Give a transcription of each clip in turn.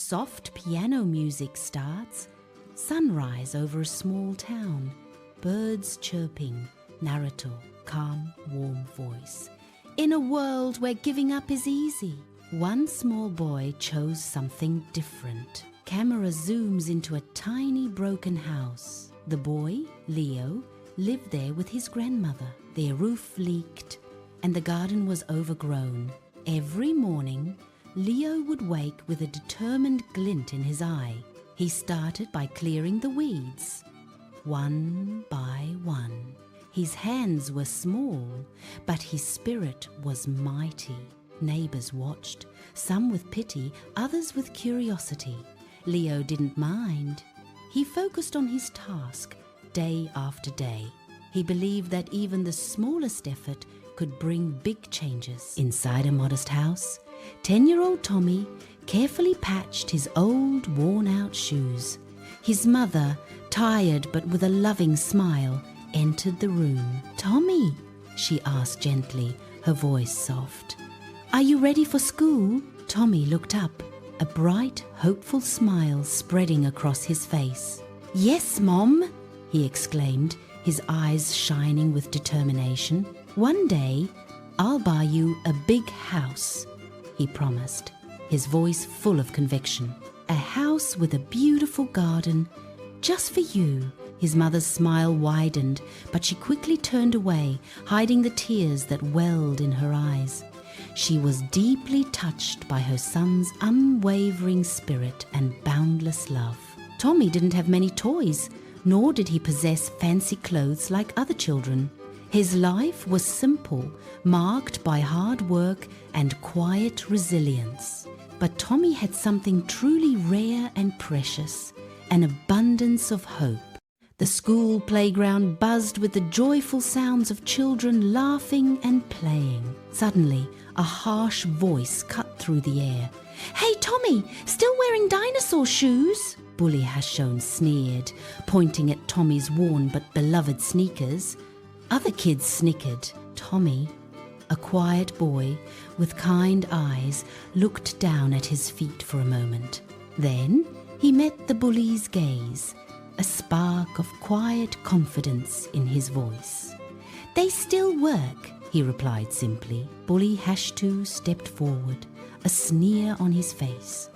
Soft piano music starts. Sunrise over a small town. Birds chirping. Narrator, calm, warm voice. In a world where giving up is easy, one small boy chose something different. Camera zooms into a tiny broken house. The boy, Leo, lived there with his grandmother. Their roof leaked and the garden was overgrown. Every morning, Leo would wake with a determined glint in his eye. He started by clearing the weeds, one by one. His hands were small, but his spirit was mighty. Neighbors watched, some with pity, others with curiosity. Leo didn't mind. He focused on his task day after day. He believed that even the smallest effort could bring big changes. Inside a modest house, 10-year-old Tommy carefully patched his old, worn-out shoes. His mother, tired but with a loving smile, entered the room. "Tommy," she asked gently, her voice soft. "Are you ready for school?" Tommy looked up, a bright, hopeful smile spreading across his face. "Yes, Mom," he exclaimed, his eyes shining with determination. "One day, I'll buy you a big house," he promised, his voice full of conviction. "A house with a beautiful garden, just for you." His mother's smile widened, but she quickly turned away, hiding the tears that welled in her eyes. She was deeply touched by her son's unwavering spirit and boundless love. Tommy didn't have many toys, nor did he possess fancy clothes like other children. His life was simple, marked by hard work and quiet resilience. But Tommy had something truly rare and precious, an abundance of hope. The school playground buzzed with the joyful sounds of children laughing and playing. Suddenly, a harsh voice cut through the air. "Hey, Tommy, still wearing dinosaur shoes?" Bully Hashone sneered, pointing at Tommy's worn but beloved sneakers. Other kids snickered. Tommy, a quiet boy with kind eyes, looked down at his feet for a moment. Then he met the bully's gaze, a spark of quiet confidence in his voice. "They still work," he replied simply. Bully Hashtu stepped forward, a sneer on his face.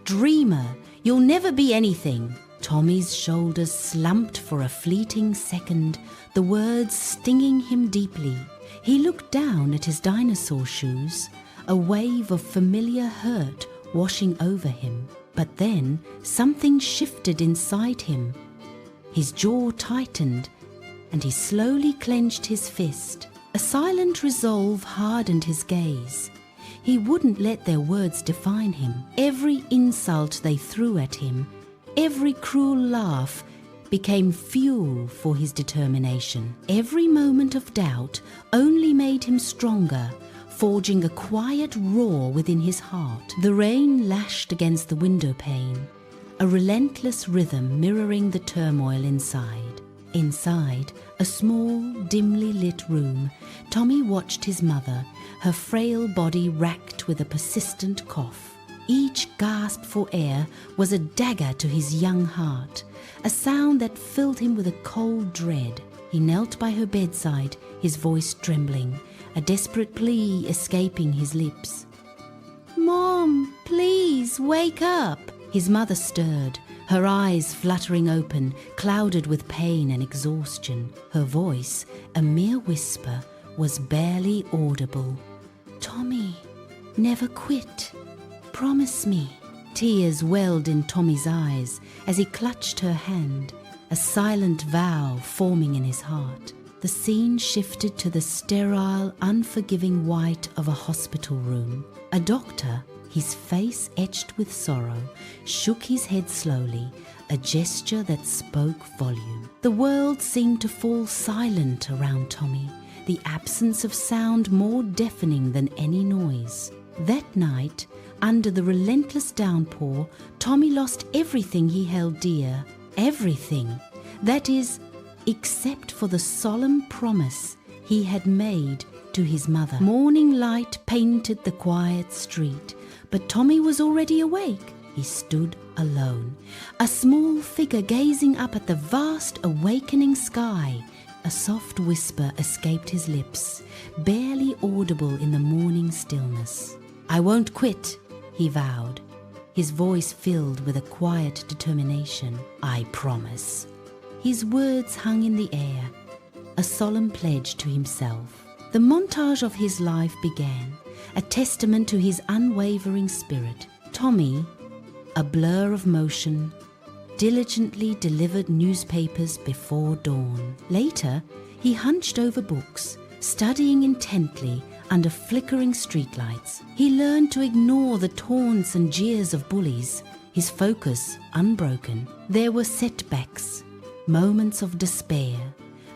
"Dreamer, you'll never be anything." Tommy's shoulders slumped for a fleeting second, the words stinging him deeply. He looked down at his dinosaur shoes, a wave of familiar hurt washing over him. But then something shifted inside him. His jaw tightened, and he slowly clenched his fist. A silent resolve hardened his gaze. He wouldn't let their words define him. Every insult they threw at him, every cruel laugh, became fuel for his determination. Every moment of doubt only made him stronger, forging a quiet roar within his heart. The rain lashed against the window pane, a relentless rhythm mirroring the turmoil inside. Inside, a small, dimly lit room, Tommy watched his mother, her frail body racked with a persistent cough. Each gasp for air was a dagger to his young heart, a sound that filled him with a cold dread. He knelt by her bedside, his voice trembling, a desperate plea escaping his lips. "Mom, please, wake up!" His mother stirred, her eyes fluttering open, clouded with pain and exhaustion. Her voice, a mere whisper, was barely audible. "Tommy, never quit. Promise me." Tears welled in Tommy's eyes as he clutched her hand, a silent vow forming in his heart. The scene shifted to the sterile, unforgiving white of a hospital room. A doctor, his face etched with sorrow, shook his head slowly, a gesture that spoke volume. The world seemed to fall silent around Tommy, the absence of sound more deafening than any noise. That night, under the relentless downpour, Tommy lost everything he held dear. Everything. That is, except for the solemn promise he had made to his mother. Morning light painted the quiet street, but Tommy was already awake. he stood alone, a small figure gazing up at the vast awakening sky. A soft whisper escaped his lips, barely audible in the morning stillness. "I won't quit," he vowed, his voice filled with a quiet determination. "I promise." His words hung in the air, a solemn pledge to himself. The montage of his life began, a testament to his unwavering spirit. Tommy, a blur of motion, diligently delivered newspapers before dawn. Later, he hunched over books, studying intently under flickering streetlights. He learned to ignore the taunts and jeers of bullies, his focus unbroken. There were setbacks, moments of despair,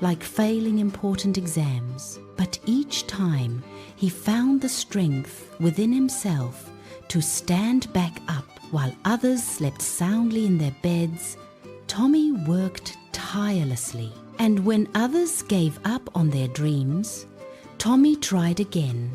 like failing important exams, but each time he found the strength within himself to stand back up while others slept soundly in their beds. Tommy worked tirelessly, and when others gave up on their dreams, Tommy tried again.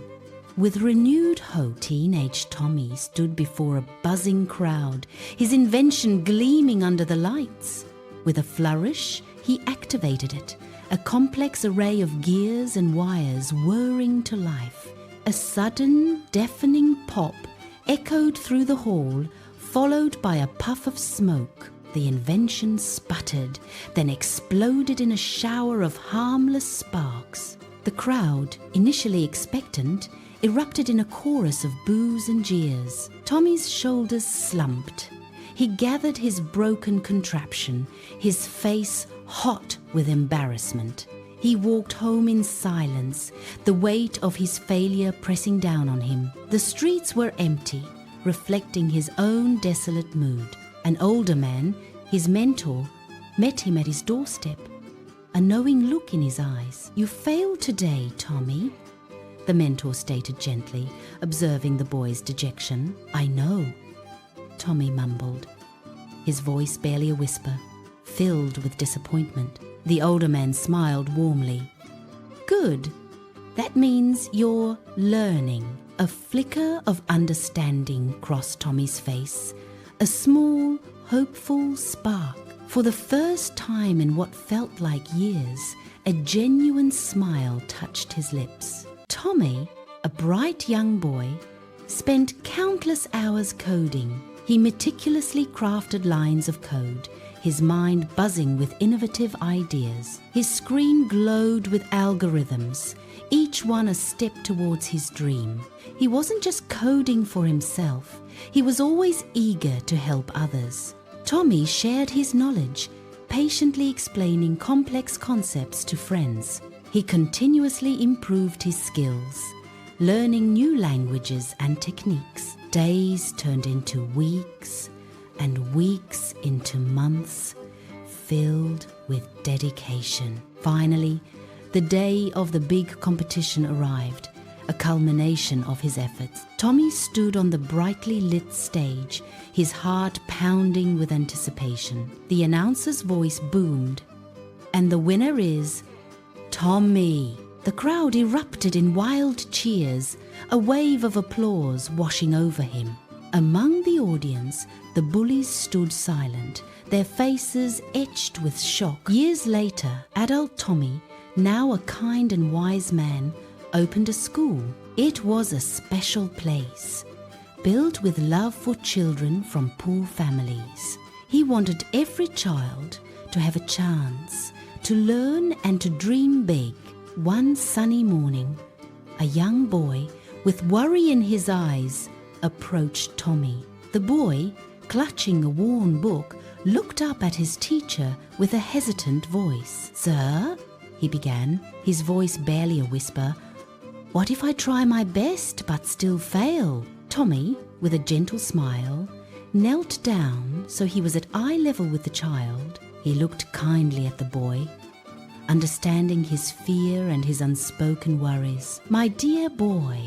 With renewed hope, teenage Tommy stood before a buzzing crowd, his invention gleaming under the lights. With a flourish, he activated it, a complex array of gears and wires whirring to life. A sudden, deafening pop echoed through the hall, followed by a puff of smoke. The invention sputtered, then exploded in a shower of harmless sparks. The crowd, initially expectant, erupted in a chorus of boos and jeers. Tommy's shoulders slumped. He gathered his broken contraption, his face hot with embarrassment. He walked home in silence, the weight of his failure pressing down on him. The streets were empty, reflecting his own desolate mood. An older man, his mentor, met him at his doorstep, a knowing look in his eyes. "You failed today, Tommy," the mentor stated gently, observing the boy's dejection. "I know," Tommy mumbled, his voice barely a whisper, filled with disappointment. The older man smiled warmly. "Good. That means you're learning." A flicker of understanding crossed Tommy's face, a small, hopeful spark. For the first time in what felt like years, a genuine smile touched his lips. Tommy, a bright young boy, spent countless hours coding. He meticulously crafted lines of code, his mind buzzing with innovative ideas. His screen glowed with algorithms, each one a step towards his dream. He wasn't just coding for himself, he was always eager to help others. Tommy shared his knowledge, patiently explaining complex concepts to friends. He continuously improved his skills, learning new languages and techniques. Days turned into weeks, and weeks into months, filled with dedication. Finally, the day of the big competition arrived, a culmination of his efforts. Tommy stood on the brightly lit stage, his heart pounding with anticipation. The announcer's voice boomed, "And the winner is Tommy." The crowd erupted in wild cheers, a wave of applause washing over him. Among the audience, the bullies stood silent, their faces etched with shock. Years later, adult Tommy, now a kind and wise man, opened a school. It was a special place, built with love for children from poor families. He wanted every child to have a chance to learn and to dream big. One sunny morning, a young boy with worry in his eyes approached Tommy. The boy, clutching a worn book, looked up at his teacher with a hesitant voice. "Sir," he began, his voice barely a whisper, "what if I try my best but still fail?" Tommy, with a gentle smile, knelt down so he was at eye level with the child. He looked kindly at the boy, understanding his fear and his unspoken worries. "My dear boy,"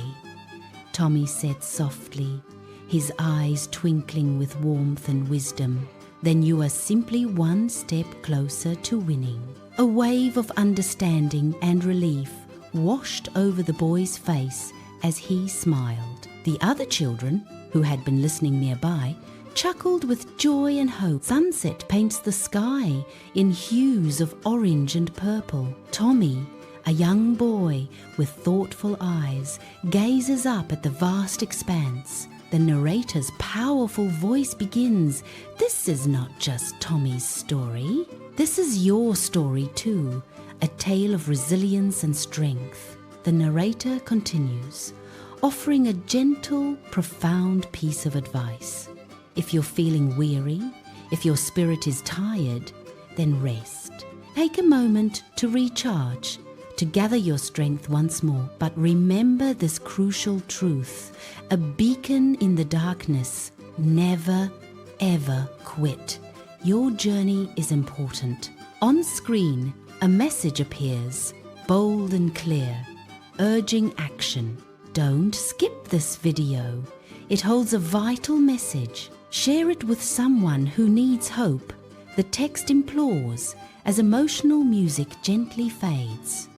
Tommy said softly, his eyes twinkling with warmth and wisdom, "then you are simply one step closer to winning." A wave of understanding and relief washed over the boy's face as he smiled. The other children, who had been listening nearby, chuckled with joy and hope. Sunset paints the sky in hues of orange and purple. Tommy, a young boy with thoughtful eyes, gazes up at the vast expanse. The narrator's powerful voice begins, "This is not just Tommy's story. This is your story too, a tale of resilience and strength." The narrator continues, offering a gentle, profound piece of advice. If you're feeling weary, if your spirit is tired, then rest. Take a moment to recharge, to gather your strength once more. But remember this crucial truth: a beacon in the darkness. Never, ever quit. Your journey is important. On screen, a message appears, bold and clear, urging action. Don't skip this video. It holds a vital message. Share it with someone who needs hope. The text implores as emotional music gently fades.